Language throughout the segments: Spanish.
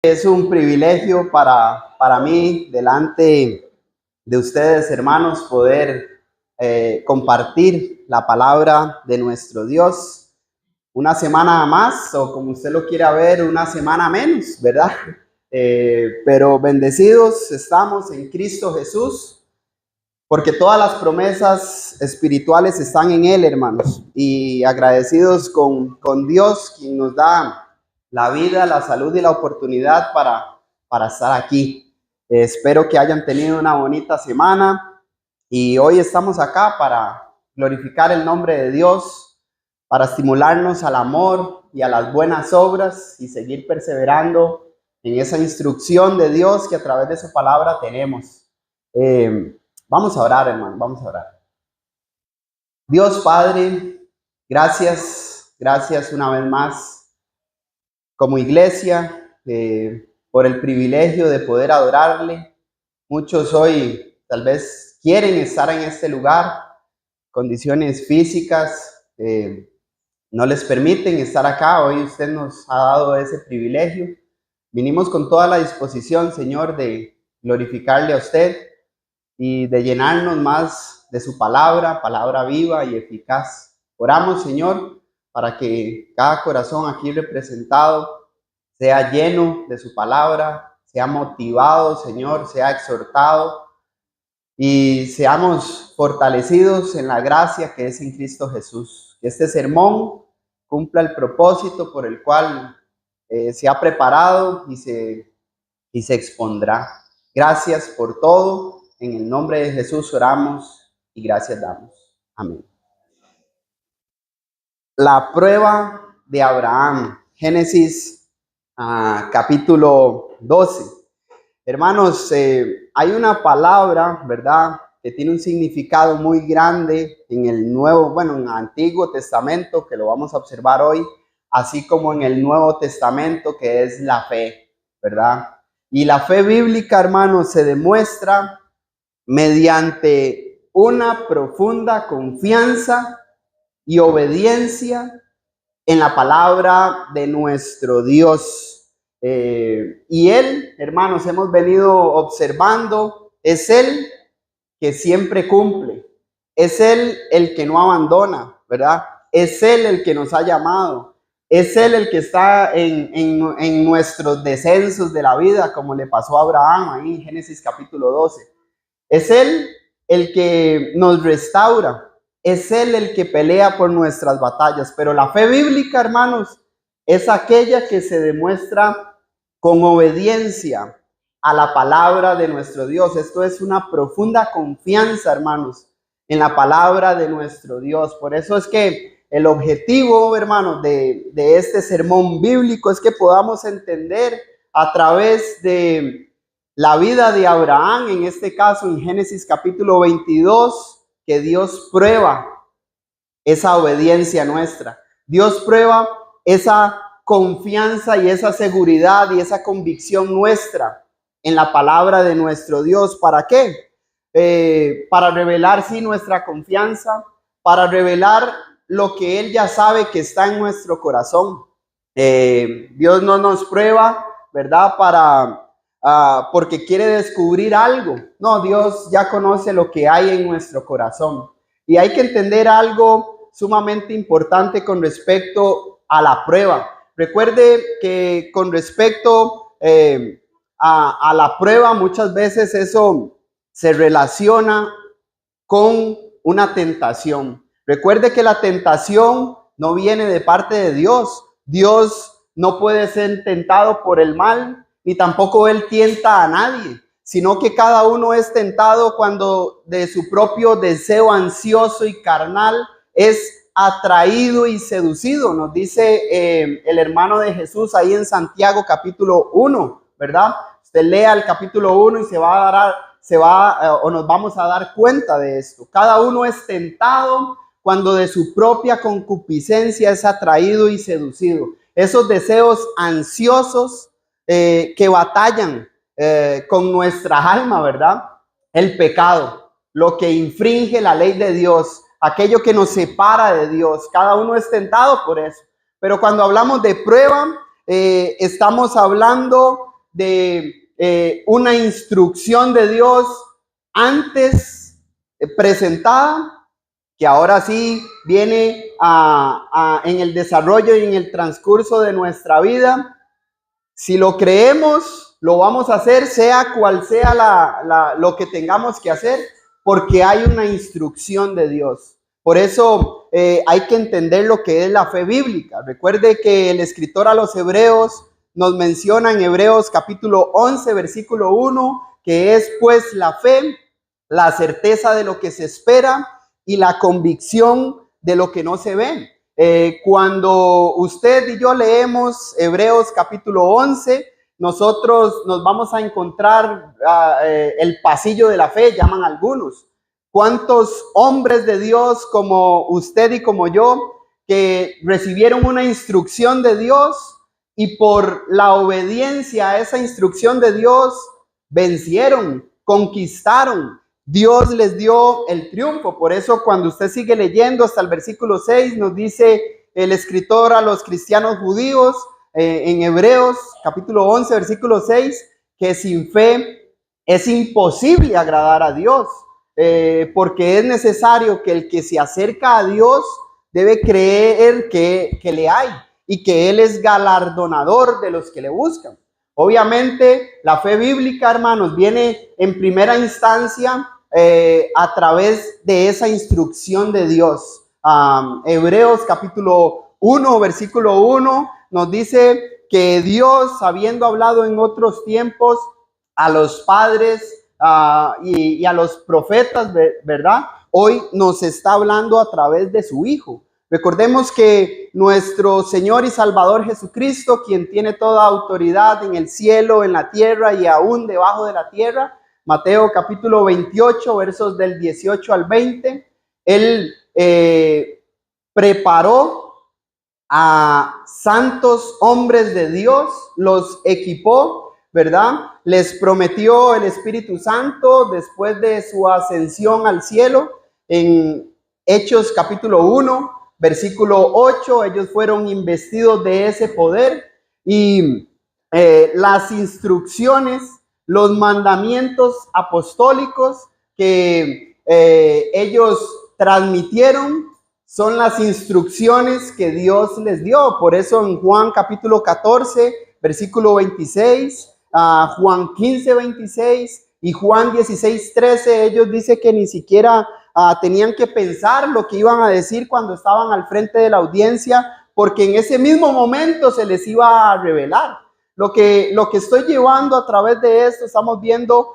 Es un privilegio para mí, delante de ustedes, hermanos, poder compartir la palabra de nuestro Dios. Una semana más, o como usted lo quiera ver, una semana menos, ¿verdad? Pero bendecidos estamos en Cristo Jesús, porque todas las promesas espirituales están en Él, hermanos. Y agradecidos con Dios, quien nos da la vida, la salud y la oportunidad para estar aquí. Espero que hayan tenido una bonita semana y hoy estamos acá para glorificar el nombre de Dios, para estimularnos al amor y a las buenas obras y seguir perseverando en esa instrucción de Dios que a través de su palabra tenemos. Vamos a orar, hermano, vamos a orar. Dios Padre, gracias una vez más como iglesia, por el privilegio de poder adorarle. Muchos hoy tal vez quieren estar en este lugar, condiciones físicas no les permiten estar acá. Hoy usted nos ha dado ese privilegio. Vinimos con toda la disposición, Señor, de glorificarle a usted y de llenarnos más de su palabra, palabra viva y eficaz. Oramos, Señor, para que cada corazón aquí representado sea lleno de su palabra, sea motivado, Señor, sea exhortado y seamos fortalecidos en la gracia que es en Cristo Jesús. Que este sermón cumpla el propósito por el cual se ha preparado y se expondrá. Gracias por todo. En el nombre de Jesús oramos y gracias damos. Amén. La prueba de Abraham. Génesis capítulo 12. Hermanos, hay una palabra, ¿verdad?, que tiene un significado muy grande en el en el Antiguo Testamento, que lo vamos a observar hoy, así como en el Nuevo Testamento, que es la fe, ¿verdad? Y la fe bíblica, hermanos, se demuestra mediante una profunda confianza y obediencia en la palabra de nuestro Dios. Y Él, hermanos, hemos venido observando, es Él que siempre cumple, es Él el que no abandona, ¿verdad? Es Él el que nos ha llamado, es Él el que está en nuestros descensos de la vida, como le pasó a Abraham ahí en Génesis capítulo 12. Es Él el que nos restaura, es Él el que pelea por nuestras batallas. Pero la fe bíblica, hermanos, es aquella que se demuestra con obediencia a la palabra de nuestro Dios. Esto es una profunda confianza, hermanos, en la palabra de nuestro Dios. Por eso es que el objetivo, hermanos, de este sermón bíblico es que podamos entender a través de la vida de Abraham, en este caso en Génesis capítulo 22, que Dios prueba esa obediencia nuestra. Dios prueba esa confianza y esa seguridad y esa convicción nuestra en la palabra de nuestro Dios. ¿Para qué? Para revelar, sí, nuestra confianza, para revelar lo que Él ya sabe que está en nuestro corazón. Dios no nos prueba, ¿verdad?, porque quiere descubrir algo. No, Dios ya conoce lo que hay en nuestro corazón. Y hay que entender algo sumamente importante con respecto a la prueba. Recuerde que con respecto a la prueba, muchas veces eso se relaciona con una tentación. Recuerde que la tentación no viene de parte de Dios. Dios no puede ser tentado por el mal, ni tampoco Él tienta a nadie, sino que cada uno es tentado cuando de su propio deseo ansioso y carnal es atraído y seducido. Nos dice el hermano de Jesús ahí en Santiago capítulo 1, ¿verdad? Usted lea el capítulo 1 y nos vamos a dar cuenta de esto. Cada uno es tentado cuando de su propia concupiscencia es atraído y seducido. Esos deseos ansiosos que batallan con nuestra alma, ¿verdad? El pecado, lo que infringe la ley de Dios, aquello que nos separa de Dios. Cada uno es tentado por eso. Pero cuando hablamos de prueba, estamos hablando de una instrucción de Dios antes presentada, que ahora sí viene en el desarrollo y en el transcurso de nuestra vida. Si lo creemos, lo vamos a hacer, sea cual sea lo que tengamos que hacer, porque hay una instrucción de Dios. Por eso hay que entender lo que es la fe bíblica. Recuerde que el escritor a los Hebreos nos menciona en Hebreos capítulo 11, versículo 1, que es pues la fe, la certeza de lo que se espera y la convicción de lo que no se ve. Cuando usted y yo leemos Hebreos capítulo 11, nosotros nos vamos a encontrar el pasillo de la fe, llaman algunos. ¿Cuántos hombres de Dios como usted y como yo que recibieron una instrucción de Dios y por la obediencia a esa instrucción de Dios vencieron, conquistaron? Dios les dio el triunfo. Por eso cuando usted sigue leyendo hasta el versículo 6, nos dice el escritor a los cristianos judíos en Hebreos capítulo 11, versículo 6, que sin fe es imposible agradar a Dios, porque es necesario que el que se acerca a Dios debe creer que le hay y que Él es galardonador de los que le buscan. Obviamente, la fe bíblica, hermanos, viene en primera instancia a través de esa instrucción de Dios. Hebreos capítulo 1, versículo 1 nos dice que Dios, habiendo hablado en otros tiempos a los padres y a los profetas, ¿verdad? Hoy nos está hablando a través de su Hijo. Recordemos que nuestro Señor y Salvador Jesucristo, quien tiene toda autoridad en el cielo, en la tierra y aún debajo de la tierra, Mateo capítulo 28, versos del 18 al 20, Él preparó a santos hombres de Dios, los equipó, ¿verdad? Les prometió el Espíritu Santo después de su ascensión al cielo. En Hechos capítulo 1, versículo 8, ellos fueron investidos de ese poder y las instrucciones, los mandamientos apostólicos que ellos transmitieron son las instrucciones que Dios les dio. Por eso en Juan capítulo 14, versículo 26, Juan 15, 26 y Juan 16, 13, ellos dicen que ni siquiera tenían que pensar lo que iban a decir cuando estaban al frente de la audiencia, porque en ese mismo momento se les iba a revelar. Lo que estoy llevando a través de esto, estamos viendo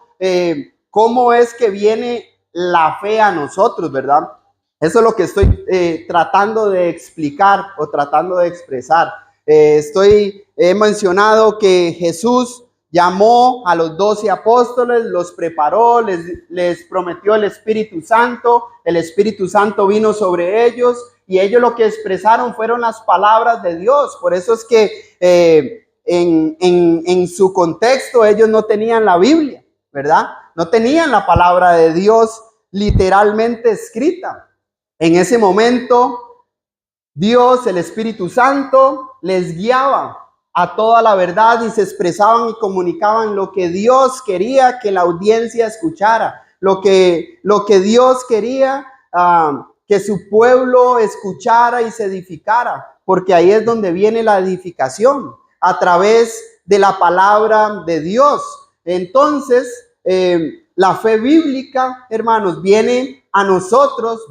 cómo es que viene la fe a nosotros, ¿verdad? Eso es lo que estoy tratando de explicar o tratando de expresar. He mencionado que Jesús llamó a los 12 apóstoles, los preparó, les prometió el Espíritu Santo vino sobre ellos y ellos lo que expresaron fueron las palabras de Dios. Por eso es que en su contexto ellos no tenían la Biblia, ¿verdad? No tenían la palabra de Dios literalmente escrita. En ese momento, Dios, el Espíritu Santo, les guiaba a toda la verdad y se expresaban y comunicaban lo que Dios quería que la audiencia escuchara, lo que Dios quería que su pueblo escuchara y se edificara, porque ahí es donde viene la edificación, a través de la palabra de Dios. Entonces, la fe bíblica, hermanos, viene a nosotros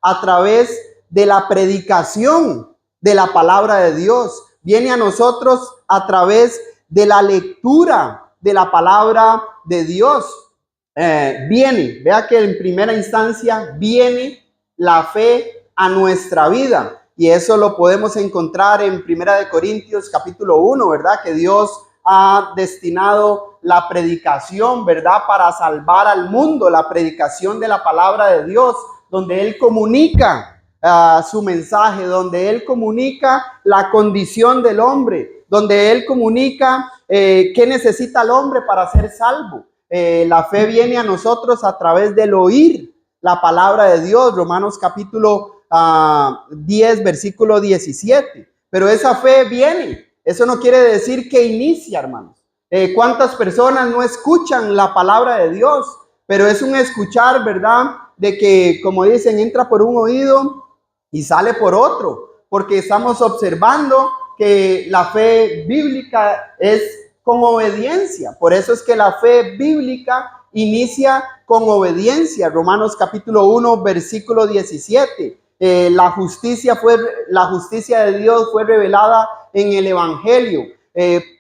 a través de la predicación de la palabra de Dios. Viene a nosotros a través de la lectura de la palabra de Dios. Vea que en primera instancia viene la fe a nuestra vida. Y eso lo podemos encontrar en Primera de Corintios capítulo 1, ¿verdad? Que Dios ha destinado la predicación, ¿verdad? Para salvar al mundo, la predicación de la palabra de Dios, donde Él comunica su mensaje, donde Él comunica la condición del hombre, donde Él comunica qué necesita el hombre para ser salvo. La fe viene a nosotros a través del oír la palabra de Dios, Romanos capítulo 10, versículo 17. Pero esa fe viene Eso no quiere decir que inicia, hermanos. ¿Cuántas personas no escuchan la palabra de Dios? Pero es un escuchar, ¿verdad? De que, como dicen, entra por un oído y sale por otro, porque estamos observando que la fe bíblica es con obediencia. Por eso es que la fe bíblica inicia con obediencia. Romanos capítulo 1, versículo 17. La justicia de Dios fue revelada en el Evangelio.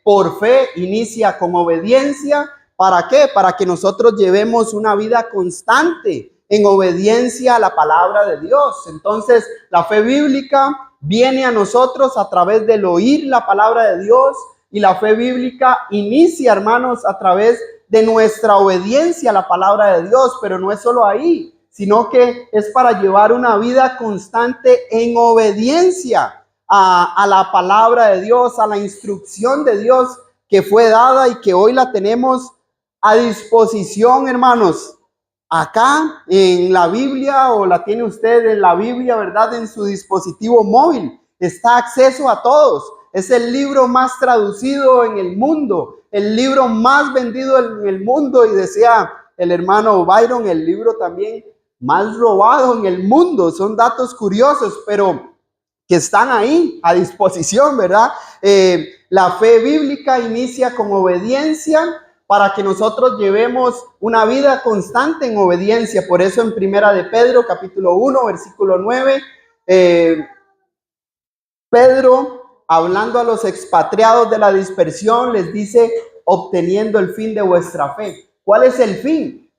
Por fe inicia con obediencia. ¿Para qué? Para que nosotros llevemos una vida constante en obediencia a la palabra de Dios. Entonces, la fe bíblica viene a nosotros a través del oír la palabra de Dios, y la fe bíblica inicia, hermanos, a través de nuestra obediencia a la palabra de Dios. Pero no es solo ahí, sino que es para llevar una vida constante en obediencia a la palabra de Dios, a la instrucción de Dios que fue dada y que hoy la tenemos a disposición, hermanos, acá en la Biblia, o la tiene usted en la Biblia, ¿verdad? En su dispositivo móvil. Está acceso a todos. Es el libro más traducido en el mundo, el libro más vendido en el mundo, y decía el hermano Byron, el libro también más robado en el mundo. Son datos curiosos, pero que están ahí a disposición, ¿verdad? La fe bíblica inicia con obediencia para que nosotros llevemos una vida constante en obediencia. Por eso en Primera de Pedro, capítulo 1, versículo 9, Pedro, hablando a los expatriados de la dispersión, les dice: obteniendo el fin de vuestra fe. ¿Cuál es el fin?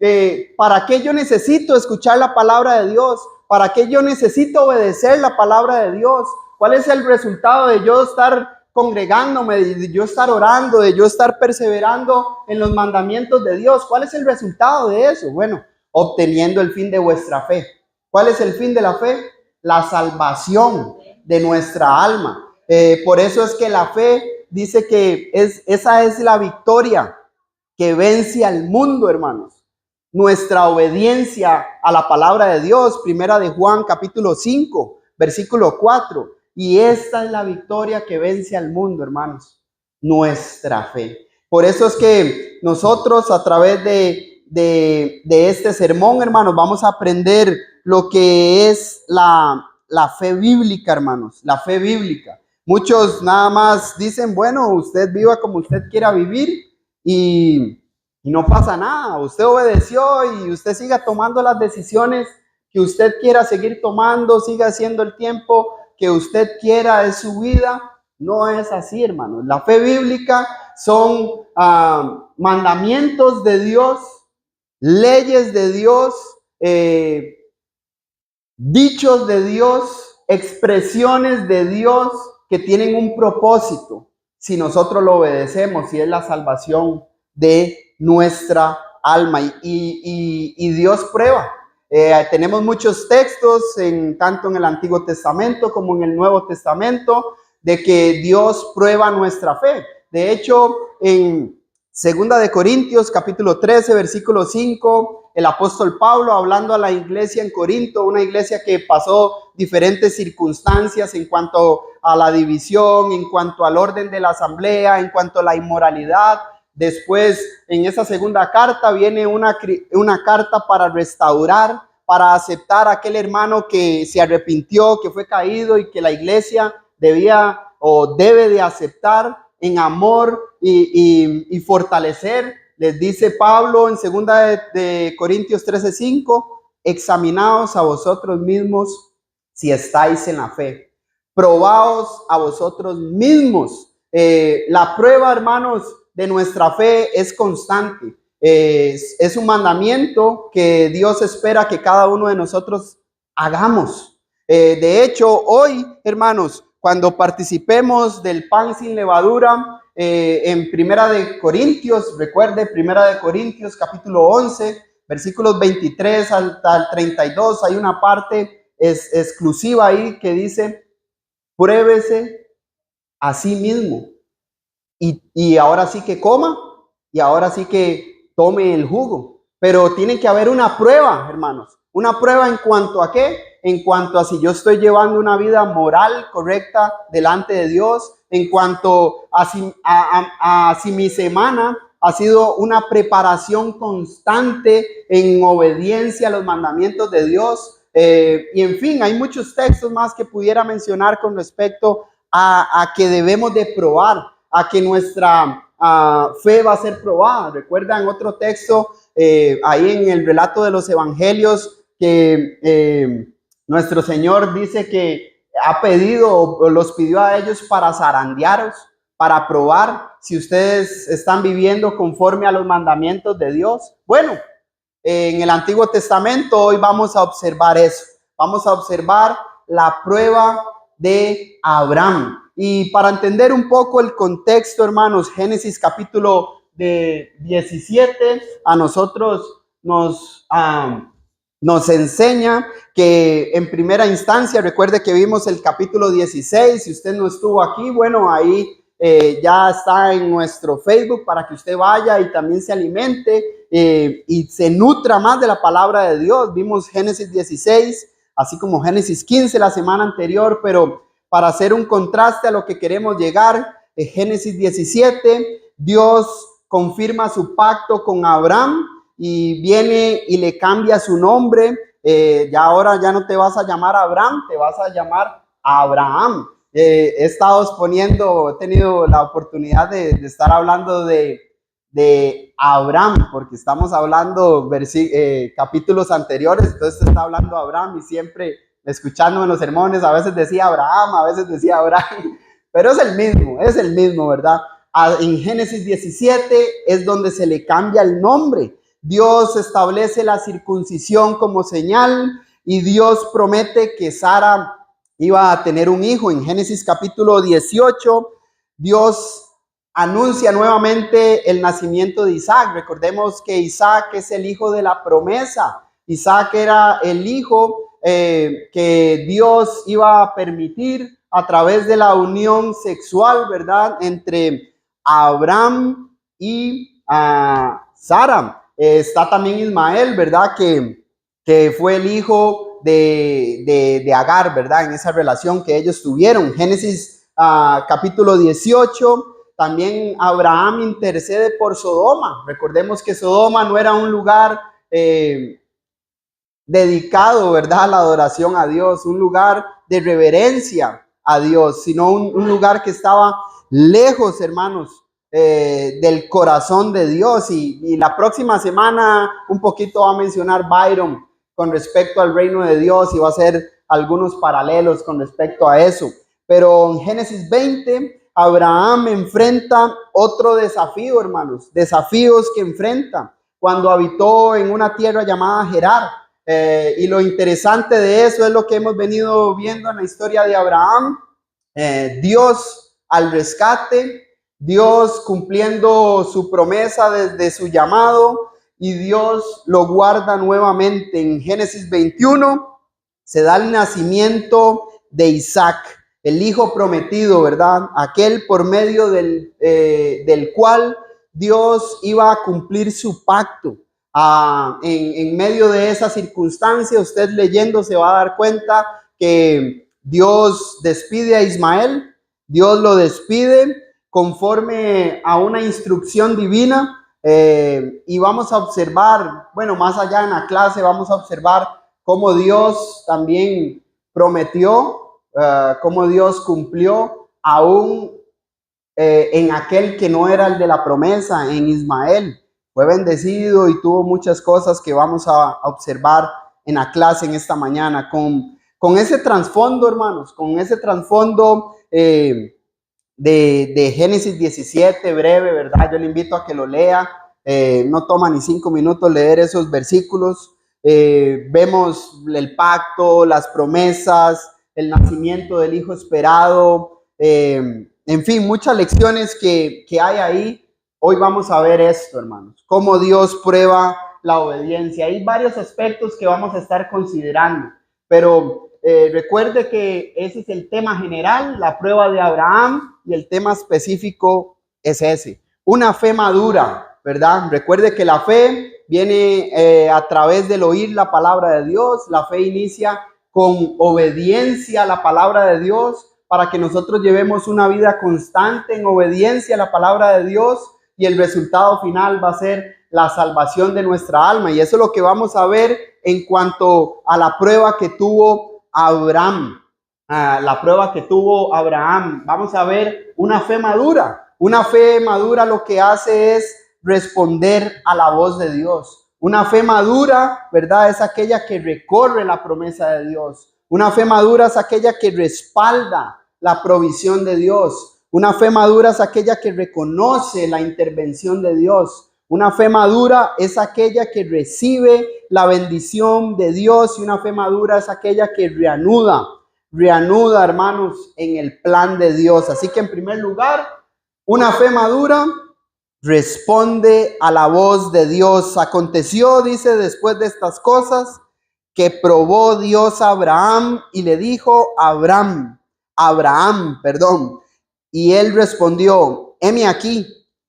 ¿Para qué yo necesito escuchar la palabra de Dios? ¿Para qué yo necesito obedecer la palabra de Dios? ¿Cuál es el resultado de yo estar congregándome, de yo estar orando, de yo estar perseverando en los mandamientos de Dios? ¿Cuál es el resultado de eso? Bueno, obteniendo el fin de vuestra fe. ¿Cuál es el fin de la fe? La salvación de nuestra alma. Por eso es que la fe dice que esa es la victoria que vence al mundo, hermanos. Nuestra obediencia a la palabra de Dios. Primera de Juan capítulo 5, versículo 4. Y esta es la victoria que vence al mundo, hermanos. Nuestra fe. Por eso es que nosotros, a través de este sermón, hermanos, vamos a aprender lo que es la fe bíblica, hermanos. La fe bíblica. Muchos nada más dicen: bueno, usted viva como usted quiera vivir y no pasa nada. Usted obedeció y usted siga tomando las decisiones que usted quiera seguir tomando, siga haciendo el tiempo que usted quiera, es su vida. No es así, hermanos. La fe bíblica son mandamientos de Dios, leyes de Dios, dichos de Dios, expresiones de Dios que tienen un propósito si nosotros lo obedecemos, y es la salvación de nuestra alma. Y Dios prueba. Tenemos muchos textos, tanto en el Antiguo Testamento como en el Nuevo Testamento, de que Dios prueba nuestra fe. De hecho, en 2 de Corintios, capítulo 13, versículo 5, el apóstol Pablo, hablando a la iglesia en Corinto, una iglesia que pasó diferentes circunstancias en cuanto a la división, en cuanto al orden de la asamblea, en cuanto a la inmoralidad. Después, en esa segunda carta, viene una carta para restaurar, para aceptar a aquel hermano que se arrepintió, que fue caído, y que la iglesia debía o debe de aceptar en amor y fortalecer. Les dice Pablo en 2 de Corintios 13:5: examinaos a vosotros mismos si estáis en la fe. Probaos a vosotros mismos. La prueba, hermanos, de nuestra fe es constante. Es un mandamiento que Dios espera que cada uno de nosotros hagamos. De hecho, hoy, hermanos, cuando participemos del pan sin levadura, en Primera de Corintios, recuerde, Primera de Corintios capítulo 11, versículos 23 al 32, hay una parte exclusiva ahí que dice: pruébese a sí mismo. Y ahora sí que coma, y ahora sí que tome el jugo. Pero tiene que haber una prueba, hermanos. Una prueba en cuanto a qué? En cuanto a si yo estoy llevando una vida moral correcta delante de Dios, en cuanto a si mi semana ha sido una preparación constante en obediencia a los mandamientos de Dios. Y en fin, hay muchos textos más que pudiera mencionar con respecto a que debemos de probar, a que nuestra fe va a ser probada. Recuerdan otro texto ahí en el relato de los evangelios que nuestro Señor dice que ha pedido o los pidió a ellos para zarandearos, para probar si ustedes están viviendo conforme a los mandamientos de Dios. Bueno, en el Antiguo Testamento hoy vamos a observar eso. Vamos a observar la prueba de Abraham. Y para entender un poco el contexto, hermanos, Génesis capítulo 17 a nosotros nos enseña que en primera instancia, recuerde que vimos el capítulo 16, si usted no estuvo aquí, bueno, ahí ya está en nuestro Facebook para que usted vaya y también se alimente y se nutra más de la palabra de Dios. Vimos Génesis 16, así como Génesis 15 la semana anterior, pero para hacer un contraste a lo que queremos llegar, en Génesis 17, Dios confirma su pacto con Abraham y viene y le cambia su nombre. Ya ahora ya no te vas a llamar Abraham, te vas a llamar Abraham. He tenido la oportunidad de estar hablando de Abraham, porque estamos hablando capítulos anteriores, entonces se está hablando de Abraham y siempre escuchándome en los sermones, a veces decía Abraham, a veces decía Abraham, pero es el mismo, ¿verdad? En Génesis 17 es donde se le cambia el nombre. Dios establece la circuncisión como señal y Dios promete que Sara iba a tener un hijo. En Génesis capítulo 18, Dios anuncia nuevamente el nacimiento de Isaac. Recordemos que Isaac es el hijo de la promesa. Isaac era el hijo que Dios iba a permitir a través de la unión sexual, ¿verdad?, entre Abraham y Sara. Está también Ismael, ¿verdad?, que fue el hijo de Agar, ¿verdad?, en esa relación que ellos tuvieron. Génesis capítulo 18, también Abraham intercede por Sodoma. Recordemos que Sodoma no era un lugar dedicado, ¿verdad?, a la adoración a Dios, un lugar de reverencia a Dios, sino un lugar que estaba lejos, hermanos, del corazón de Dios. Y la próxima semana un poquito va a mencionar Byron con respecto al reino de Dios y va a hacer algunos paralelos con respecto a eso. Pero en Génesis 20, Abraham enfrenta otro desafío, hermanos, desafíos que enfrenta cuando habitó en una tierra llamada Gerar. Y lo interesante de eso es lo que hemos venido viendo en la historia de Abraham. Dios al rescate, Dios cumpliendo su promesa desde su llamado, y Dios lo guarda nuevamente. En Génesis 21 se da el nacimiento de Isaac, el hijo prometido, ¿verdad? Aquel por medio del cual Dios iba a cumplir su pacto. En medio de esa circunstancia, usted leyendo se va a dar cuenta que Dios despide a Ismael. Dios lo despide conforme a una instrucción divina. Y vamos a observar, bueno, más allá en la clase vamos a observar cómo Dios también prometió, cómo Dios cumplió aún en aquel que no era el de la promesa, en Ismael. Fue bendecido y tuvo muchas cosas que vamos a observar en la clase en esta mañana. Con ese trasfondo, hermanos, con ese trasfondo de Génesis 17, breve, ¿verdad? Yo le invito a que lo lea. No toma ni 5 minutos leer esos versículos. Vemos el pacto, las promesas, el nacimiento del hijo esperado. En fin, muchas lecciones que hay ahí. Hoy vamos a ver esto, hermanos, cómo Dios prueba la obediencia. Hay varios aspectos que vamos a estar considerando, pero recuerde que ese es el tema general, la prueba de Abraham, y el tema específico es ese, una fe madura, ¿verdad? Recuerde que la fe viene a través del oír la palabra de Dios. La fe inicia con obediencia a la palabra de Dios para que nosotros llevemos una vida constante en obediencia a la palabra de Dios, y el resultado final va a ser la salvación de nuestra alma. Y eso es lo que vamos a ver en cuanto a la prueba que tuvo Abraham. La prueba que tuvo Abraham. Vamos a ver una fe madura. Una fe madura lo que hace es responder a la voz de Dios. Una fe madura, ¿verdad? Es aquella que recorre la promesa de Dios. Una fe madura es aquella que respalda la provisión de Dios. Una fe madura es aquella que reconoce la intervención de Dios. Una fe madura es aquella que recibe la bendición de Dios, y una fe madura es aquella que reanuda, hermanos, en el plan de Dios. Así que en primer lugar, una fe madura responde a la voz de Dios. Aconteció, dice, después de estas cosas, que probó Dios a Abraham y le dijo, Abraham, y él respondió, heme aquí.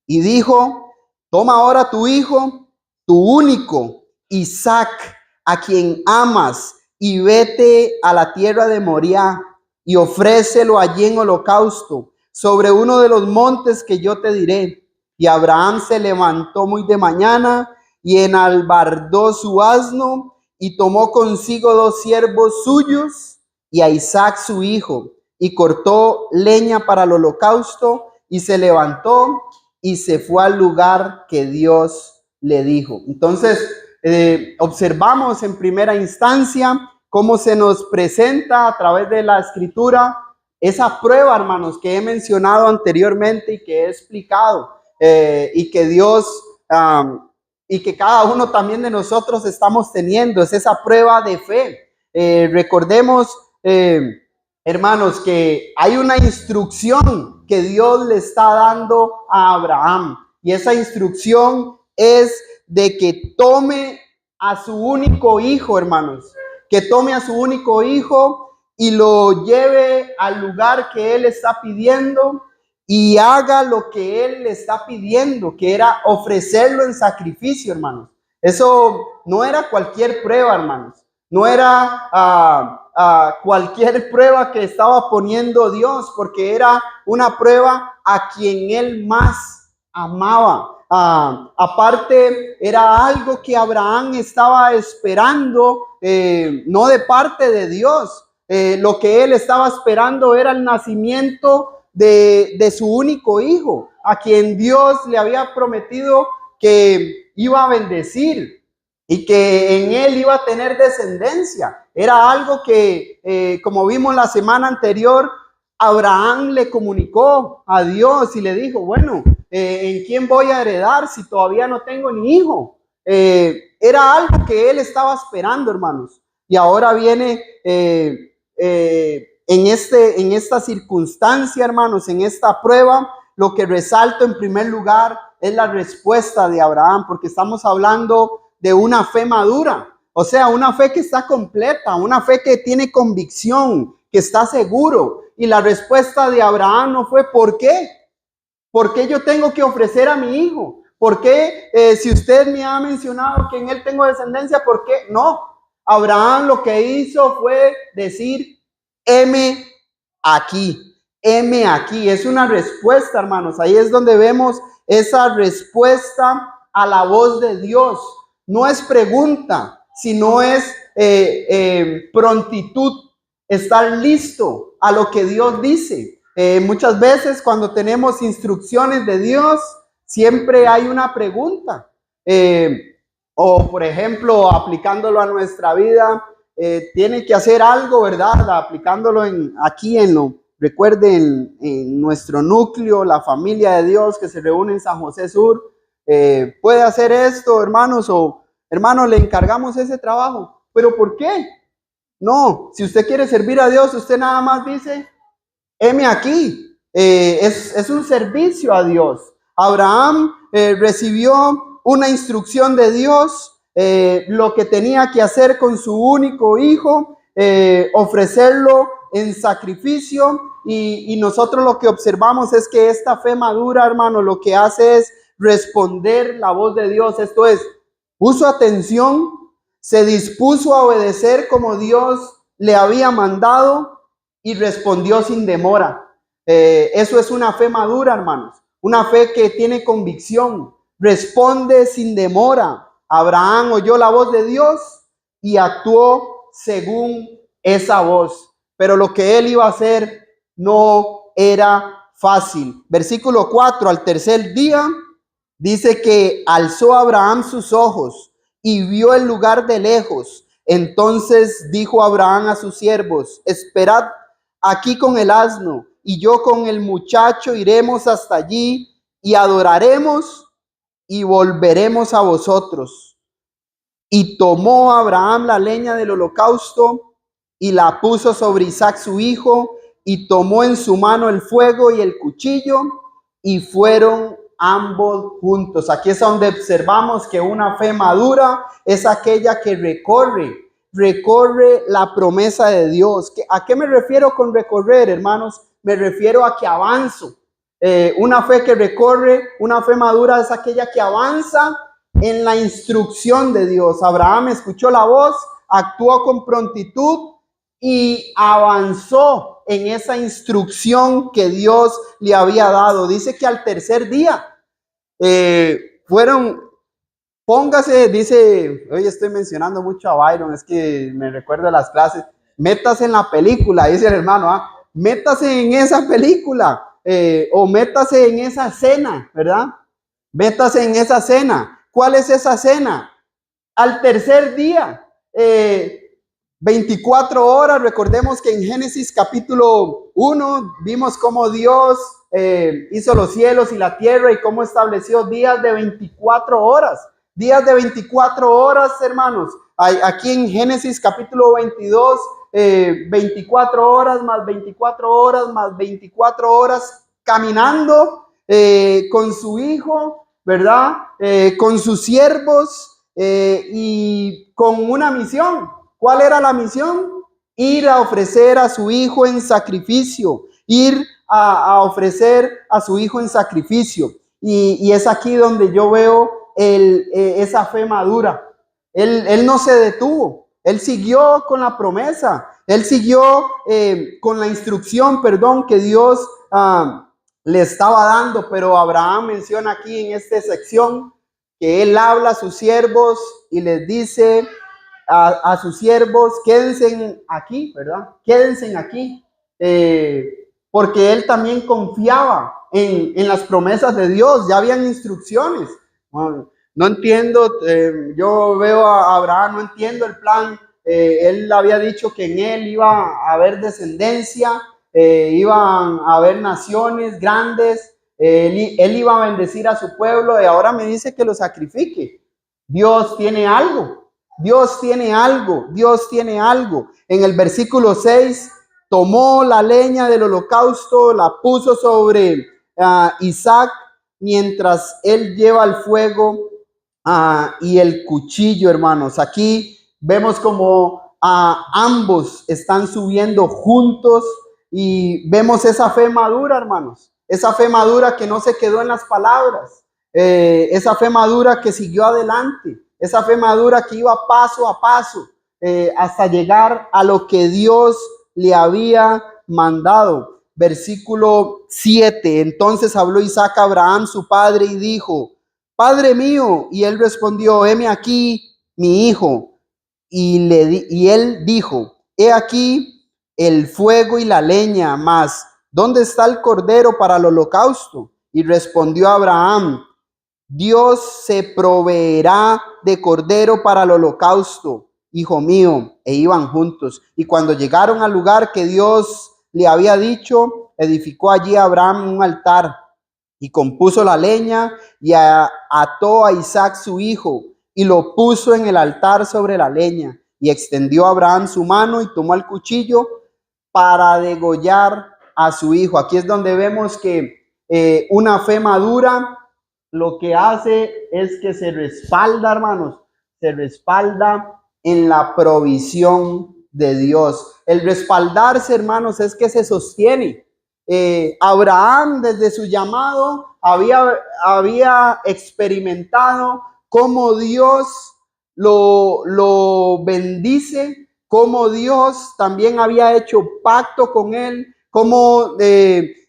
Y dijo, toma ahora tu hijo, tu único, Isaac, a quien amas, y vete a la tierra de Moriah, y ofrécelo allí en holocausto, sobre uno de los montes que yo te diré. Y Abraham se levantó muy de mañana, y enalbardó su asno, y tomó consigo 2 siervos suyos, y a Isaac su hijo, y cortó leña para el holocausto, y se levantó, y se fue al lugar que Dios le dijo. Entonces, observamos en primera instancia cómo se nos presenta a través de la escritura esa prueba, hermanos, que he mencionado anteriormente y que he explicado, y que Dios y que cada uno también de nosotros estamos teniendo. Es esa prueba de fe. Recordemos, hermanos, que hay una instrucción que Dios le está dando a Abraham, y esa instrucción es de que tome a su único hijo, hermanos, que tome a su único hijo y lo lleve al lugar que él está pidiendo, y haga lo que él le está pidiendo, que era ofrecerlo en sacrificio, hermanos. Eso no era cualquier prueba, hermanos. No era cualquier prueba que estaba poniendo Dios, porque era una prueba a quien él más amaba. Aparte, era algo que Abraham estaba esperando, no de parte de Dios. Lo que él estaba esperando era el nacimiento de su único hijo, a quien Dios le había prometido que iba a bendecir y que en él iba a tener descendencia. Era algo que, como vimos la semana anterior, Abraham le comunicó a Dios y le dijo, bueno, ¿en quién voy a heredar si todavía no tengo ni hijo? Era algo que él estaba esperando, hermanos. Y ahora viene en esta circunstancia, hermanos, en esta prueba, lo que resalto en primer lugar es la respuesta de Abraham, porque estamos hablando de una fe madura, o sea, una fe que está completa, una fe que tiene convicción, que está seguro. Y la respuesta de Abraham no fue ¿por qué? ¿Por qué yo tengo que ofrecer a mi hijo? ¿Por qué si usted me ha mencionado que en él tengo descendencia, por qué? No, Abraham lo que hizo fue decir, heme aquí, heme aquí. Es una respuesta, hermanos. Ahí es donde vemos esa respuesta a la voz de Dios. No es pregunta, sino es prontitud, estar listo a lo que Dios dice. Muchas veces cuando tenemos instrucciones de Dios, siempre hay una pregunta. O por ejemplo, aplicándolo a nuestra vida, tiene que hacer algo, ¿verdad? Aplicándolo recuerden, en nuestro núcleo, la familia de Dios que se reúne en San José Sur, puede hacer esto, hermanos, o hermanos, le encargamos ese trabajo. ¿Pero por qué? No, si usted quiere servir a Dios, usted nada más dice, heme aquí. Es un servicio a Dios. Abraham recibió una instrucción de Dios, lo que tenía que hacer con su único hijo, ofrecerlo en sacrificio, y nosotros lo que observamos es que esta fe madura, hermano, lo que hace es responder la voz de Dios. Esto es, puso atención, se dispuso a obedecer como Dios le había mandado, y respondió sin demora. Eso es una fe madura, hermanos. Una fe que tiene convicción. Responde sin demora. Abraham oyó la voz de Dios y actuó según esa voz. Pero lo que él iba a hacer no era fácil. Versículo 4, al tercer día, dice que alzó Abraham sus ojos y vio el lugar de lejos. Entonces dijo Abraham a sus siervos: esperad aquí con el asno, y yo con el muchacho iremos hasta allí y adoraremos y volveremos a vosotros. Y tomó Abraham la leña del holocausto y la puso sobre Isaac su hijo, y tomó en su mano el fuego y el cuchillo, y fueron ambos juntos. Aquí es donde observamos que una fe madura es aquella que recorre la promesa de Dios. ¿A qué me refiero con recorrer, hermanos? Me refiero a que avanzo. Una fe que recorre, una fe madura es aquella que avanza en la instrucción de Dios. Abraham escuchó la voz, actuó con prontitud y avanzó en esa instrucción que Dios le había dado. Dice que al tercer día póngase, dice, hoy estoy mencionando mucho a Byron, es que me recuerdo las clases, métase en la película, dice el hermano, métase en esa película, o métase en esa cena, ¿verdad? Métase en esa cena. ¿Cuál es esa cena? Al tercer día, 24 horas, recordemos que en Génesis capítulo 1 vimos cómo Dios hizo los cielos y la tierra y cómo estableció días de 24 horas. Días de 24 horas, hermanos. Aquí en Génesis capítulo 22, 24 horas más 24 horas más 24 horas caminando con su hijo, ¿verdad? Con sus siervos y con una misión. ¿Cuál era la misión? Ir a ofrecer a su hijo en sacrificio. Ir a ofrecer a su hijo en sacrificio. Y es aquí donde yo veo esa fe madura. Él no se detuvo. Él siguió con la promesa. Él siguió con la instrucción, que Dios le estaba dando. Pero Abraham menciona aquí en esta sección que él habla a sus siervos y les dice a sus siervos: quédense aquí, ¿verdad? Quédense aquí. Porque él también confiaba en las promesas de Dios. Ya habían instrucciones. No entiendo, yo veo a Abraham, no entiendo el plan. Él había dicho que en él iba a haber descendencia, iban a haber naciones grandes, él iba a bendecir a su pueblo, y ahora me dice que lo sacrifique. Dios tiene algo, Dios tiene algo, Dios tiene algo. En el versículo 6, tomó la leña del holocausto, la puso sobre Isaac, mientras él lleva el fuego y el cuchillo, hermanos. Aquí vemos como ambos están subiendo juntos y vemos esa fe madura, hermanos. Esa fe madura que no se quedó en las palabras. Esa fe madura que siguió adelante. Esa fe madura que iba paso a paso hasta llegar a lo que Dios le había mandado. Versículo 7. Entonces habló Isaac a Abraham, su padre, y dijo: Padre mío. Y él respondió: heme aquí, mi hijo. Y él dijo: he aquí el fuego y la leña, mas ¿dónde está el cordero para el holocausto? Y respondió Abraham: Dios se proveerá de cordero para el holocausto, hijo mío. E iban juntos. Y cuando llegaron al lugar que Dios le había dicho, edificó allí Abraham un altar y compuso la leña y ató a Isaac su hijo y lo puso en el altar sobre la leña. Y extendió Abraham su mano y tomó el cuchillo para degollar a su hijo. Aquí es donde vemos que una fe madura lo que hace es que se respalda, hermanos, se respalda en la provisión de Dios. El respaldarse, hermanos, es que se sostiene. Abraham, desde su llamado, había experimentado cómo Dios lo bendice, cómo Dios también había hecho pacto con él, cómo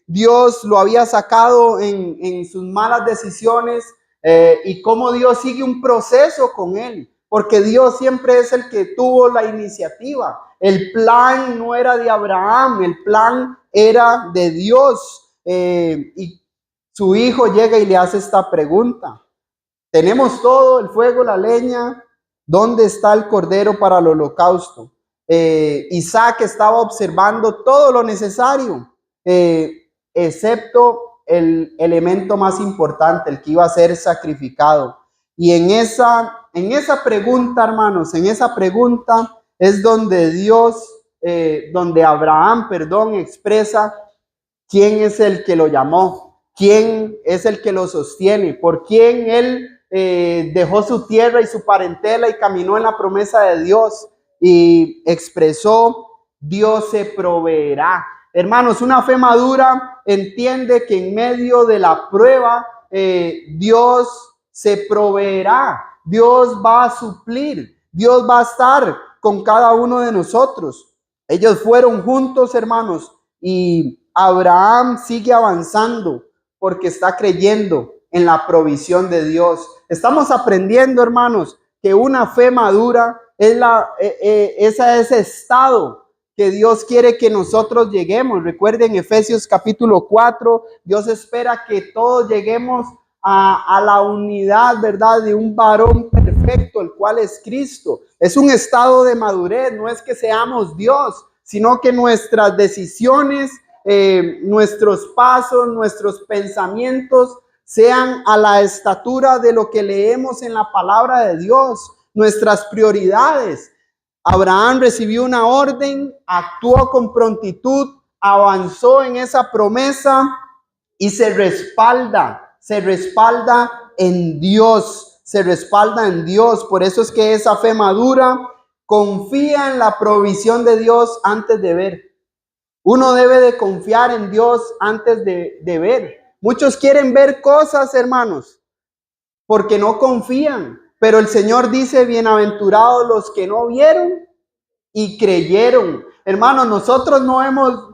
Dios lo había sacado en sus malas decisiones, y cómo Dios sigue un proceso con él, porque Dios siempre es el que tuvo la iniciativa. El plan no era de Abraham, el plan era de Dios. Y su hijo llega y le hace esta pregunta: tenemos todo, el fuego, la leña, ¿dónde está el cordero para el holocausto? Isaac estaba observando todo lo necesario, excepto el elemento más importante, el que iba a ser sacrificado. Y en esa pregunta, hermanos, en esa pregunta es donde donde Abraham, expresa quién es el que lo llamó, quién es el que lo sostiene, por quién él dejó su tierra y su parentela y caminó en la promesa de Dios y expresó: Dios se proveerá. Hermanos, una fe madura entiende que en medio de la prueba Dios se proveerá, Dios va a suplir, Dios va a estar con cada uno de nosotros. Ellos fueron juntos, hermanos, y Abraham sigue avanzando porque está creyendo en la provisión de Dios. Estamos aprendiendo, hermanos, que una fe madura es ese estado que Dios quiere que nosotros lleguemos. Recuerden Efesios capítulo 4, Dios espera que todos lleguemos a la unidad, ¿verdad?, de un varón perfecto, el cual es Cristo. Es un estado de madurez, no es que seamos Dios, sino que nuestras decisiones, nuestros pasos, nuestros pensamientos sean a la estatura de lo que leemos en la palabra de Dios, nuestras prioridades. Abraham recibió una orden, actuó con prontitud, avanzó en esa promesa y se respalda en Dios, se respalda en Dios. Por eso es que esa fe madura confía en la provisión de Dios antes de ver. Uno debe de confiar en Dios antes de ver. Muchos quieren ver cosas, hermanos, porque no confían. Pero el Señor dice: bienaventurados los que no vieron y creyeron. Hermanos, nosotros no hemos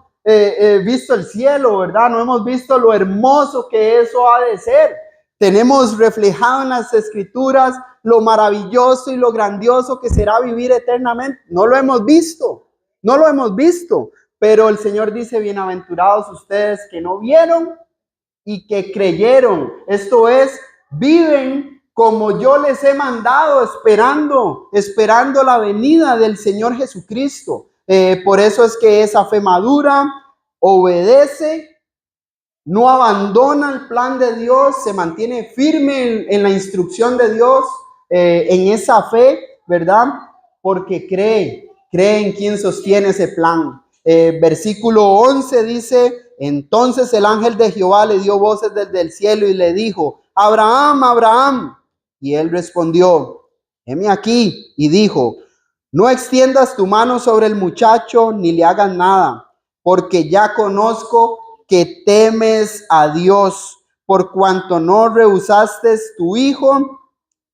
visto el cielo, ¿verdad? No hemos visto lo hermoso que eso ha de ser. Tenemos reflejado en las Escrituras lo maravilloso y lo grandioso que será vivir eternamente. No lo hemos visto, no lo hemos visto. Pero el Señor dice: bienaventurados ustedes que no vieron y que creyeron. Esto es, viven como yo les he mandado, esperando la venida del Señor Jesucristo. Por eso es que esa fe madura obedece, no abandona el plan de Dios, se mantiene firme en la instrucción de Dios, en esa fe, ¿verdad? Porque cree en quien sostiene ese plan. Versículo 11 dice: entonces el ángel de Jehová le dio voces desde el cielo y le dijo: Abraham, Abraham. Y él respondió: heme aquí. Y dijo: no extiendas tu mano sobre el muchacho ni le hagas nada, porque ya conozco que temes a Dios, por cuanto no rehusaste tu hijo,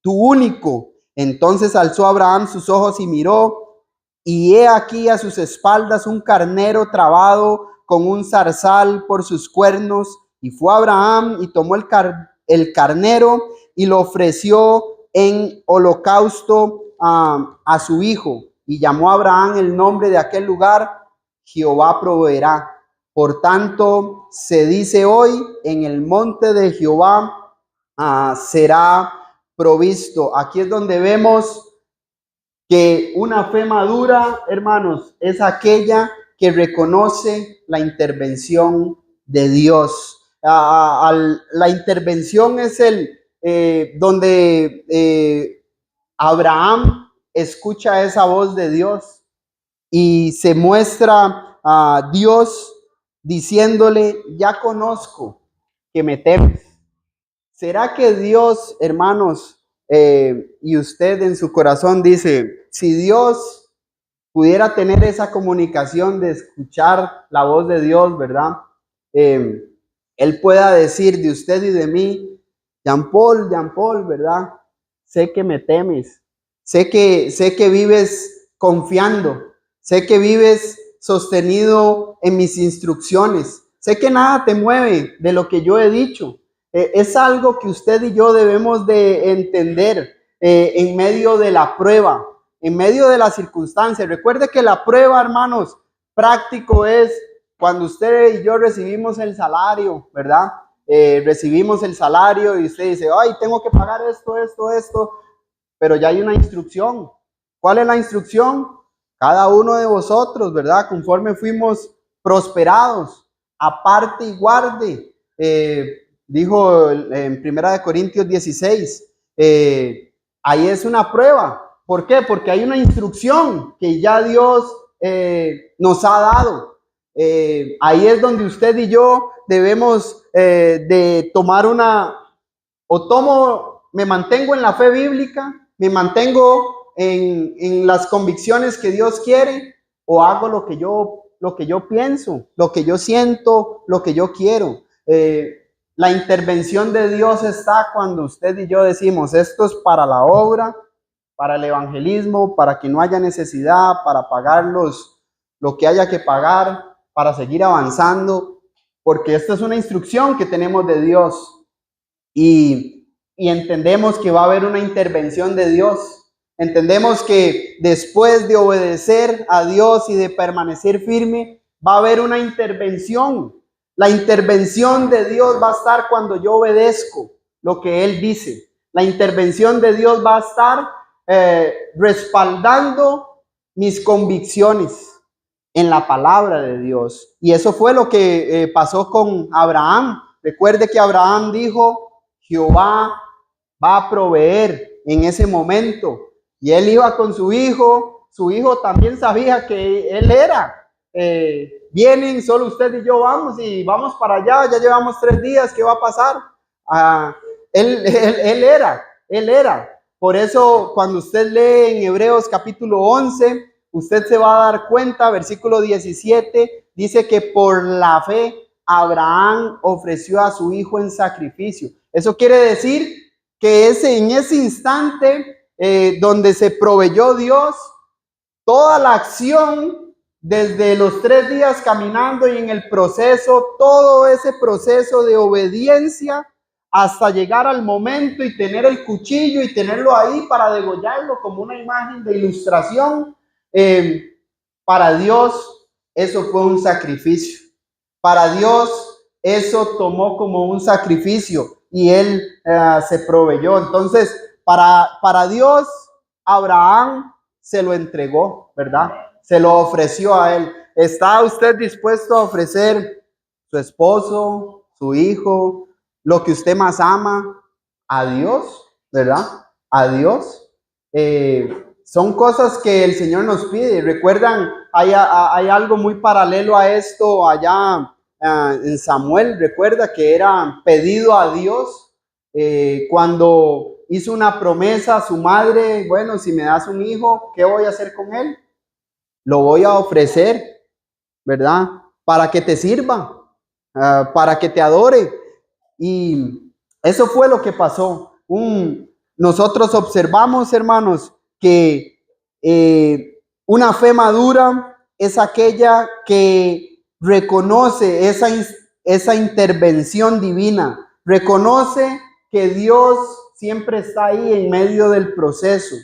tu único. Entonces alzó Abraham sus ojos y miró, y he aquí a sus espaldas un carnero trabado con un zarzal por sus cuernos. Y fue Abraham y tomó el carnero y lo ofreció en holocausto a su hijo. Y llamó a Abraham el nombre de aquel lugar: Jehová proveerá. Por tanto, se dice hoy: en el monte de Jehová será provisto. Aquí es donde vemos que una fe madura, hermanos, es aquella que reconoce la intervención de Dios. La intervención es donde Abraham escucha esa voz de Dios y se muestra a Dios diciéndole: ya conozco que me temes. ¿Será que Dios, hermanos, y usted en su corazón dice: si Dios pudiera tener esa comunicación de escuchar la voz de Dios, ¿verdad? Él pueda decir de usted y de mí: Jean Paul, ¿verdad? Sé que me temes, sé que vives confiando, Sé que vives sostenido en mis instrucciones. Sé que nada te mueve de lo que yo he dicho. Es algo que usted y yo debemos de entender en medio de la prueba, en medio de las circunstancias. Recuerde que la prueba, hermanos, práctico es cuando usted y yo recibimos el salario, ¿verdad? Recibimos el salario y usted dice, ay, tengo que pagar esto, pero ya hay una instrucción. ¿Cuál es la instrucción? Cada uno de vosotros, ¿verdad? Conforme fuimos prosperados, aparte y guarde. Dijo en 1 Corintios 16, ahí es una prueba. ¿Por qué? Porque hay una instrucción que ya Dios nos ha dado. Ahí es donde usted y yo debemos de tomar me mantengo en la fe bíblica, me mantengo en las convicciones que Dios quiere, o hago lo que yo pienso, lo que yo siento, lo que yo quiero. La intervención de Dios está cuando usted y yo decimos, esto es para la obra, para el evangelismo, para que no haya necesidad, para pagar lo que haya que pagar, para seguir avanzando, porque esta es una instrucción que tenemos de Dios y entendemos que va a haber una intervención de Dios. Entendemos que después de obedecer a Dios y de permanecer firme, va a haber una intervención. La intervención de Dios va a estar cuando yo obedezco lo que Él dice. La intervención de Dios va a estar respaldando mis convicciones en la palabra de Dios. Y eso fue lo que pasó con Abraham. Recuerde que Abraham dijo, Jehová va a proveer en ese momento. Y él iba con su hijo también sabía que él era. Vienen, solo usted y yo vamos para allá, ya llevamos 3 días, ¿qué va a pasar? Él era. Por eso cuando usted lee en Hebreos capítulo 11, usted se va a dar cuenta, versículo 17, dice que por la fe Abraham ofreció a su hijo en sacrificio. Eso quiere decir que en ese instante donde se proveyó Dios, toda la acción, desde los 3 días caminando y en el proceso, todo ese proceso de obediencia, hasta llegar al momento y tener el cuchillo y tenerlo ahí para degollarlo como una imagen de ilustración, para Dios eso fue un sacrificio. Para Dios eso tomó como un sacrificio y Él se proveyó. Entonces, para Dios, Abraham se lo entregó, ¿verdad? Se lo ofreció a Él. ¿Está usted dispuesto a ofrecer su esposo, su hijo, lo que usted más ama a Dios, ¿verdad? A Dios. Son cosas que el Señor nos pide. Recuerdan, hay algo muy paralelo a esto allá en Samuel. Recuerda que era pedido a Dios cuando hizo una promesa a su madre. Bueno, si me das un hijo, ¿qué voy a hacer con él? Lo voy a ofrecer, ¿verdad? Para que te sirva, para que te adore. Y eso fue lo que pasó. Nosotros observamos, hermanos, que una fe madura es aquella que reconoce esa intervención divina, reconoce que Dios siempre está ahí en medio del proceso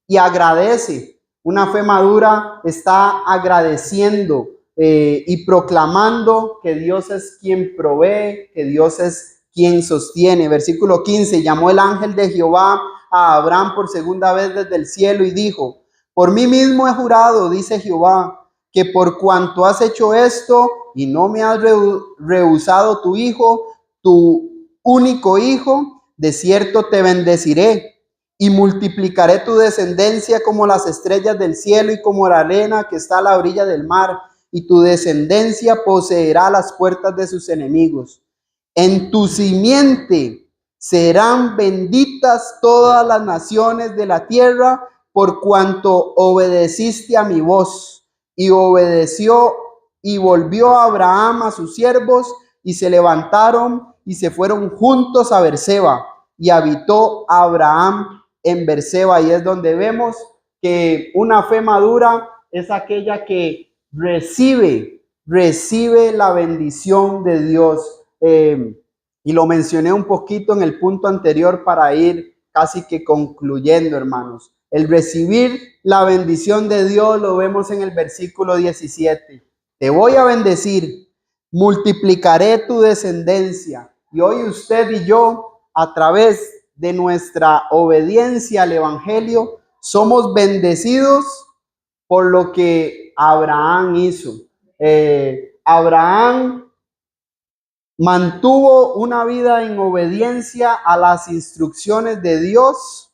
y agradece. Una fe madura está agradeciendo y proclamando que Dios es quien provee, que Dios es quien sostiene. Versículo 15, llamó el ángel de Jehová a Abraham por segunda vez desde el cielo y dijo, por mí mismo he jurado, dice Jehová, que por cuanto has hecho esto y no me has rehusado tu hijo, tu único hijo, de cierto te bendeciré y multiplicaré tu descendencia como las estrellas del cielo y como la arena que está a la orilla del mar, y tu descendencia poseerá las puertas de sus enemigos. En tu simiente serán benditas todas las naciones de la tierra, por cuanto obedeciste a mi voz. Y obedeció y volvió Abraham a sus siervos, y se levantaron y se fueron juntos a Berseba, y habitó Abraham en Berseba. Y es donde vemos que una fe madura es aquella que recibe la bendición de Dios. Y lo mencioné un poquito en el punto anterior para ir casi que concluyendo, hermanos. El recibir la bendición de Dios lo vemos en el versículo 17. Te voy a bendecir, multiplicaré tu descendencia. Y hoy usted y yo, a través de nuestra obediencia al Evangelio, somos bendecidos por lo que Abraham hizo. Abraham mantuvo una vida en obediencia a las instrucciones de Dios.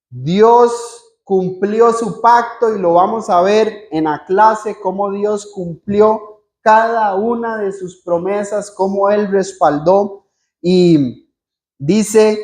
Dios cumplió su pacto y lo vamos a ver en la clase, cómo Dios cumplió cada una de sus promesas, cómo Él respaldó. Y dice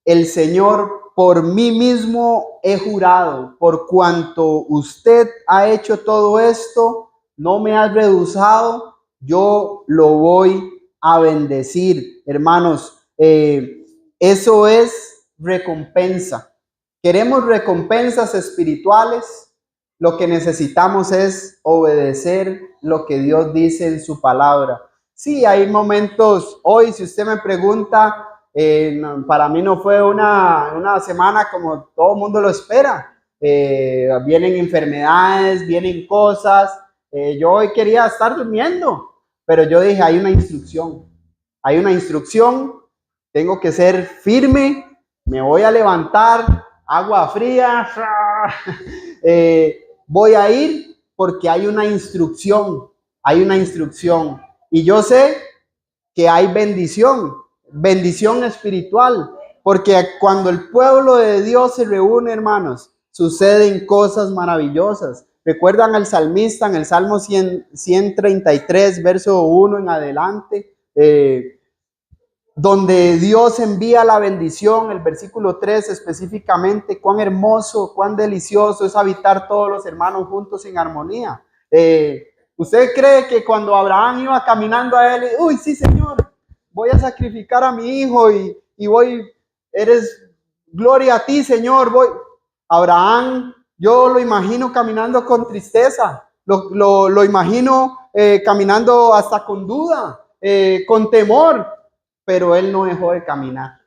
el Señor: por mí mismo he jurado, por cuanto usted ha hecho todo esto, no me ha rehusado, yo lo voy a bendecir. Hermanos, eso es recompensa. Queremos recompensas espirituales. Lo que necesitamos es obedecer lo que Dios dice en su palabra. Sí, hay momentos, hoy si usted me pregunta, para mí no fue una semana como todo el mundo lo espera. Vienen enfermedades, vienen cosas. Yo hoy quería estar durmiendo, pero yo dije, hay una instrucción, tengo que ser firme, me voy a levantar, agua fría, voy a ir porque hay una instrucción. Y yo sé que hay bendición espiritual, porque cuando el pueblo de Dios se reúne, hermanos, suceden cosas maravillosas. ¿Recuerdan al salmista en el Salmo 133, verso 1 en adelante? Donde Dios envía la bendición, el versículo 3 específicamente: cuán hermoso, cuán delicioso es habitar todos los hermanos juntos en armonía. ¿Usted cree que cuando Abraham iba caminando a él, uy, sí, Señor, voy a sacrificar a mi hijo y voy, gloria a ti, Señor, voy? Abraham, yo lo imagino caminando con tristeza, lo imagino caminando hasta con duda, con temor, pero él no dejó de caminar.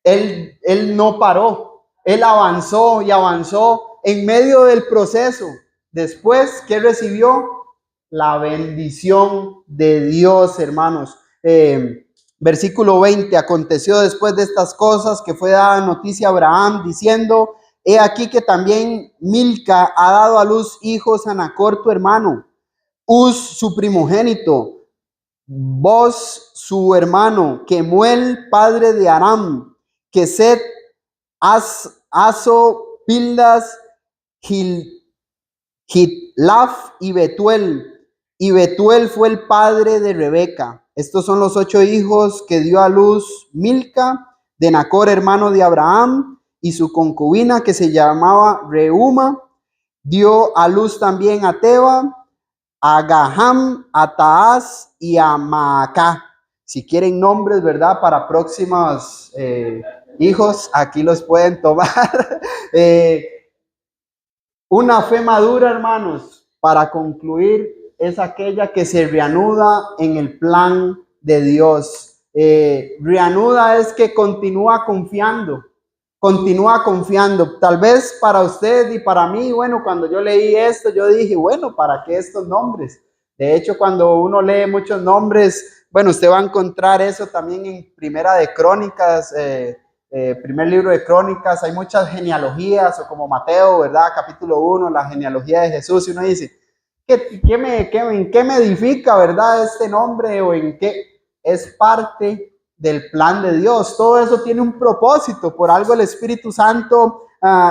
Él no paró, él avanzó y avanzó en medio del proceso. Después, ¿qué recibió? La bendición de Dios, hermanos. Versículo 20: aconteció después de estas cosas que fue dada noticia a Abraham, diciendo: he aquí que también Milca ha dado a luz hijos a Nacor tu hermano, Uz su primogénito, Boz su hermano, Kemuel padre de Aram, Keset, Aso, Pildas, Hitlaf y Betuel. Y Betuel fue el padre de Rebeca. Estos son los 8 hijos que dio a luz Milca de Nacor, hermano de Abraham, y su concubina, que se llamaba Reuma. Dio a luz también a Teba, a Gaham, a Taaz y a Maacá. Si quieren nombres, ¿verdad?, para próximos hijos, aquí los pueden tomar. Una fe madura, hermanos, para concluir, es aquella que se reanuda en el plan de Dios. Reanuda es que continúa confiando. Tal vez para usted y para mí, bueno, cuando yo leí esto, yo dije, bueno, ¿para qué estos nombres? De hecho, cuando uno lee muchos nombres, bueno, usted va a encontrar eso también en Primera de Crónicas, primer libro de Crónicas. Hay muchas genealogías, o como Mateo, ¿verdad? Capítulo 1, la genealogía de Jesús, y uno dice, ¿en qué me edifica, verdad, este nombre? ¿O en qué es parte del plan de Dios? Todo eso tiene un propósito. Por algo el Espíritu Santo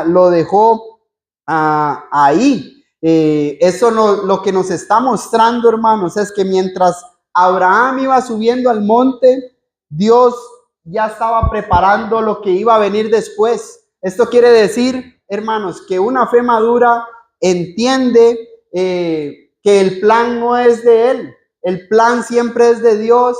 lo dejó ahí. Eso lo que nos está mostrando, hermanos, es que mientras Abraham iba subiendo al monte, Dios ya estaba preparando lo que iba a venir después. Esto quiere decir, hermanos, que una fe madura entiende que el plan no es de él, el plan siempre es de Dios,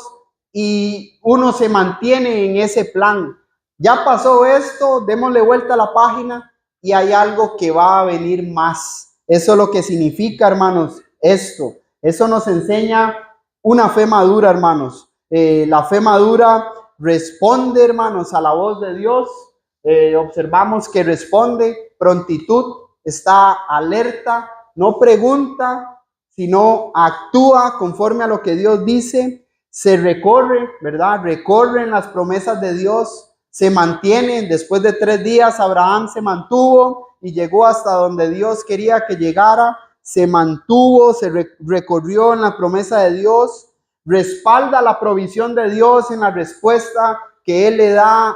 y uno se mantiene en ese plan. Ya pasó esto, démosle vuelta a la página y hay algo que va a venir más. Eso es lo que significa, hermanos, esto. Eso nos enseña una fe madura, hermanos. La fe madura responde, hermanos, a la voz de Dios. Observamos que responde, prontitud, está alerta, no pregunta, sino actúa conforme a lo que Dios dice, se recorre, ¿verdad? Recorren las promesas de Dios, se mantienen. Después de 3 días, Abraham se mantuvo y llegó hasta donde Dios quería que llegara. Se mantuvo, se recorrió en la promesa de Dios, respalda la provisión de Dios en la respuesta que Él le da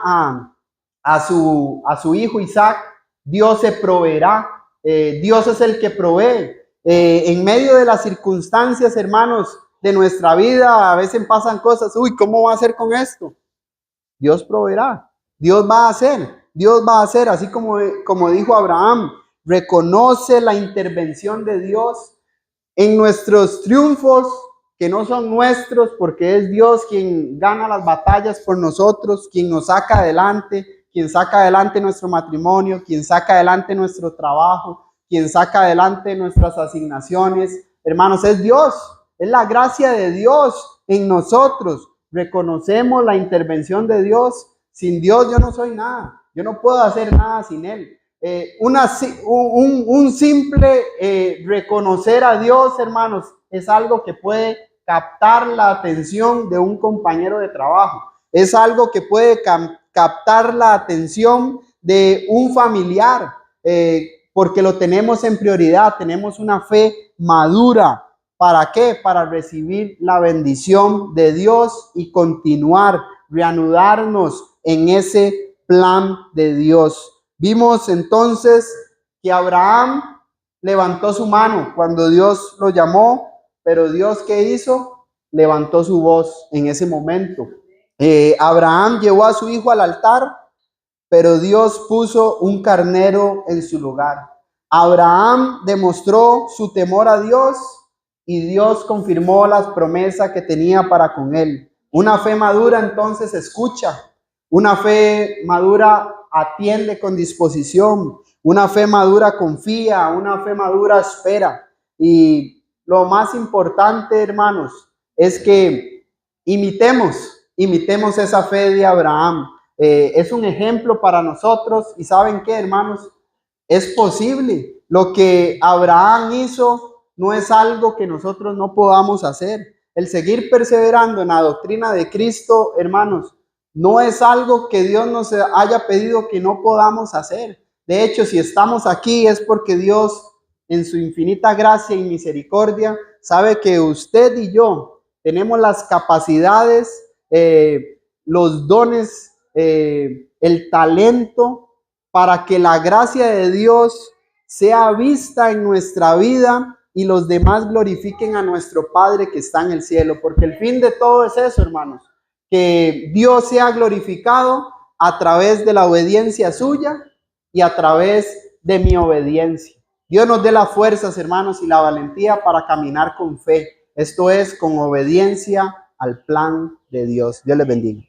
a su hijo Isaac. Dios se proveerá, Dios es el que provee. En medio de las circunstancias, hermanos, de nuestra vida, a veces pasan cosas, ¿cómo va a ser con esto? Dios proveerá, Dios va a hacer, así como dijo Abraham, reconoce la intervención de Dios en nuestros triunfos, que no son nuestros, porque es Dios quien gana las batallas por nosotros, quien nos saca adelante, quien saca adelante nuestro matrimonio, quien saca adelante nuestro trabajo, quien saca adelante nuestras asignaciones. Hermanos, es Dios, es la gracia de Dios en nosotros. Reconocemos la intervención de Dios. Sin Dios yo no soy nada, yo no puedo hacer nada sin Él. Un simple reconocer a Dios, hermanos, es algo que puede captar la atención de un compañero de trabajo. Es algo que puede captar la atención de un familiar, porque lo tenemos en prioridad, tenemos una fe madura. ¿Para qué? Para recibir la bendición de Dios y continuar, reanudarnos en ese plan de Dios. Vimos entonces que Abraham levantó su mano cuando Dios lo llamó, pero Dios, ¿qué hizo? Levantó su voz en ese momento. Abraham llevó a su hijo al altar, pero Dios puso un carnero en su lugar. Abraham demostró su temor a Dios y Dios confirmó las promesas que tenía para con él. Una fe madura entonces escucha, una fe madura atiende con disposición, una fe madura confía, una fe madura espera. Y lo más importante, hermanos, es que imitemos esa fe de Abraham. Es un ejemplo para nosotros. Y ¿saben qué, hermanos? Es posible. Lo que Abraham hizo no es algo que nosotros no podamos hacer. El seguir perseverando en la doctrina de Cristo, hermanos, no es algo que Dios nos haya pedido que no podamos hacer. De hecho, si estamos aquí es porque Dios, en su infinita gracia y misericordia, sabe que usted y yo tenemos las capacidades, los dones, el talento para que la gracia de Dios sea vista en nuestra vida y los demás glorifiquen a nuestro Padre que está en el cielo. Porque el fin de todo es eso, hermanos, que Dios sea glorificado a través de la obediencia suya y a través de mi obediencia. Dios nos dé las fuerzas, hermanos, y la valentía para caminar con fe. Esto es, con obediencia al plan de Dios. Dios les bendiga.